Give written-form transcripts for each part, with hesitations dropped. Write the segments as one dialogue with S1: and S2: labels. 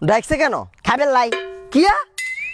S1: ডাকছে কেন?
S2: খাবেন লাই
S1: কিয়া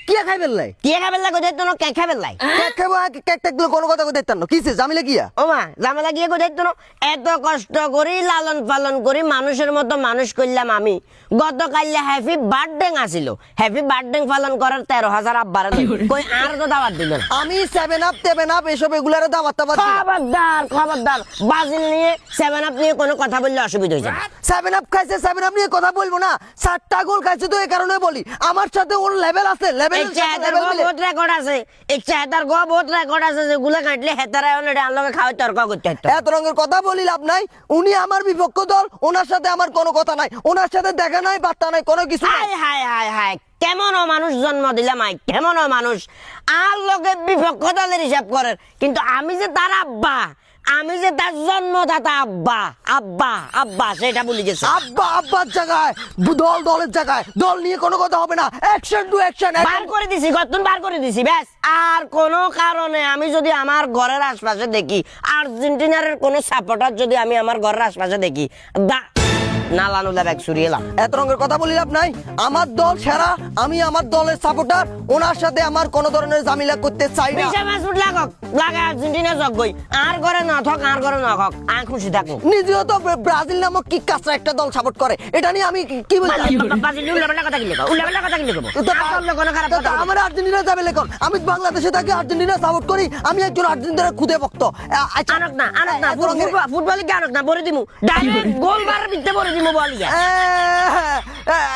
S1: কিয়া খাইবেন লাই?
S2: কিয়া খাবেন লাই কোথায় তো কেক খাবেন লাই
S1: কেক খাবো কেক টেক কোনো কথা কইতে না কিছে জামিলে কিয়া?
S2: ও মা জামেলা গিয়ে কোথায় তো এত কষ্ট করি লালন পালন করি মানুষের মতো মানুষ করলাম আমি গতকাল হ্যাপি বার্থডে আসিল হ্যাপি বার্থডে পালন করার 13,000 আব্বার কই আর তো দাওয়াত দিল না
S1: আমি 7 আপ 7 আপ এসব এগুলার দাওয়াত টাওয়াত দিই না।
S2: খবরদার বাজিল নিয়ে 7 আপ নিয়ে কোনো কথা বললে অসুবিধা হয়ে যাবে
S1: 7 আপ খাইছে 7 আপ নিয়ে কথা বলবো না 7টা গোল খাইছে তো এই কারণে বলি আমার সাথে ওর লেভেল আছে লেভেল
S2: এই চাহেদার বহুত রেকর্ড আছে এই চাহেদার বহুত রেকর্ড আছে যেগুলো কাটলে হেতারা ওনে আনলকে খাওয়া তর্ক করতে হতো
S1: এত রঙের কথা বলি লাভ নাই উনি আমার বিপক্ষ দল ওনার সাথে আমার কোনো কথা নাই ওনার সাথে দেখা নাই বার্তা নাই কোনো কিছু নাই
S2: হায় হায় হায় হায় কেমন মানুষ জন্ম দিলাম আই কেমন মানুষ আর লোকে বিপক্ষ দলের হিসাব করে কিন্তু আমি যে তার আব্বা আমি যে তার জন্মদাতা আব্বা আব্বা আব্বা সেটা ভুলে গেছে
S1: আব্বা আব্বার জায়গায় দল দলের জায়গায় দল নিয়ে কোনো কথা হবে না অ্যাকশন টু অ্যাকশন
S2: বার করে দিছি গতন বার করে দিছি ব্যাস আর কোনো কারণে আমি যদি আমার ঘরের আশপাশে দেখি আর্জেন্টিনার কোনো সাপোর্টার যদি আমি আমার ঘরের আশপাশে দেখি নালানুলা ব্যাগ সুরিয়েলাম
S1: এত রঙের কথা বলি লাভ নাই আমার দল সেরা আমি আমার দলের সাপোর্টার ওনার সাথে আমার কোনো ধরনের ঝামেলা করতে চাই না
S2: বিশা মাসুদ লাগক লাগা আর্জেন্টিনা জগই আর ঘরে না থাক আর ঘরে না থাক আমি খুশি থাকবো
S1: নিজেও তো ব্রাজিল নামক কি কাঁচা একটা দল সাপোর্ট করে এটা নিয়ে আমি কি বলছি
S2: উল্লাপাল্লা কথা কি লিখো উল্লাপাল্লা কথা কি লিখো কোনো খারাপ কথা
S1: আমার আর্জেন্টিনা যাবে লেখন আমি বাংলাদেশে থাকি আর্জেন্টিনা সাপোর্ট করি আমি একজন আর্জেন্টিনার খুদে ভক্ত
S2: আনক না ফুটবল কি আনক না বলে দিমু ডাইরেক্ট গোল মারার বিতে বলে দিমু বলিয়া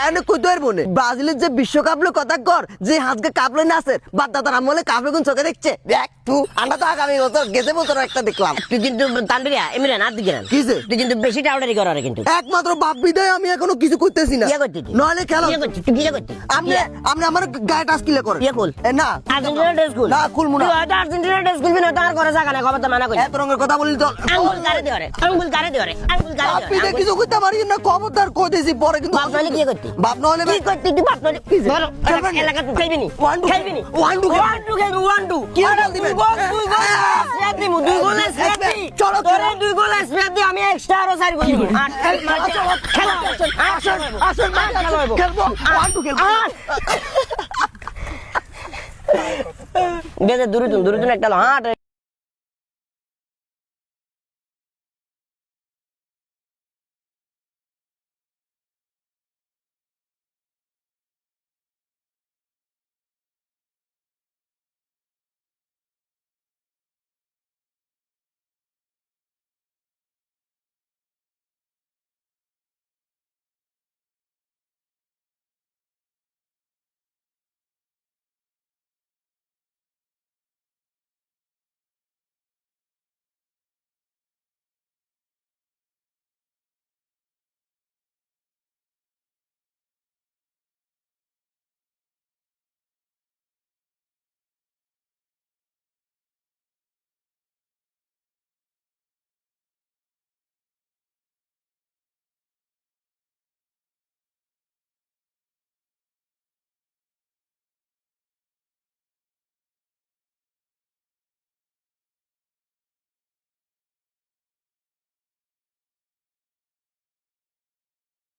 S1: এনে কইতোর মনে ব্রাজিলের যে বিশ্বকাপ লো কথা কর যে হাজকে কাপ লই নাসের বাদদাতার আমলে কাপে কোন চোখে দেখছে দেখ তুই আমরা তো আগামী বছর গেছে বছর একটা দেখলাম
S2: তুই কিন্তু তানবিরিয়া এমরা না দিকে না
S1: কিছে
S2: তুই কিন্তু বেশি টাউডারি করারে কিন্তু
S1: একমাত্র বাপ বিদায় আমি এখনো কিছু করতেছি না
S2: ইয়া করছিস
S1: নইলে খেলা
S2: ইয়া করছিস তুই ইয়া করছিস
S1: আপনি আপনি আমার গায়ে টাচ কিলে করেন
S2: ইয়া খুল
S1: না
S2: আর্জেন্টিনা ড্রেস খুল
S1: না খুলমু না
S2: তুই হয়তো আর্জেন্টিনা ড্রেস খুলবি না তার করে জায়গা না খবর তো মানা করি
S1: এত রঙের কথা বলি তো
S2: আঙ্গুল কারে দিওরে আঙ্গুল কারে দিওরে আঙ্গুল কারে
S1: আপনি
S2: দিওরে
S1: কিছু করতে পারি না খবরদার কই দিছি পরে কিন্তু
S2: বাপ নইলে কি করতি
S1: বাপ নইলে
S2: কি করতি তুই বাপ নইলে ধরো এলাকা তুই খাইবি নি খাইবি নি
S1: ওয়ান টু
S2: খাইবি ওয়ান টু
S1: কি বল দিবেন
S2: দুই গোল স্পেয়ার দিমু দুই গোল স্পেয়ার দি
S1: চলো
S2: তোরে দুই গোল স্পেয়ার দি আমি এক্সট্রা আরো 4 গোল দিব খেলা
S1: আসুন আসুন খেলবো ওয়ান টু খেলবো
S2: বেজে দূরে একটা হাট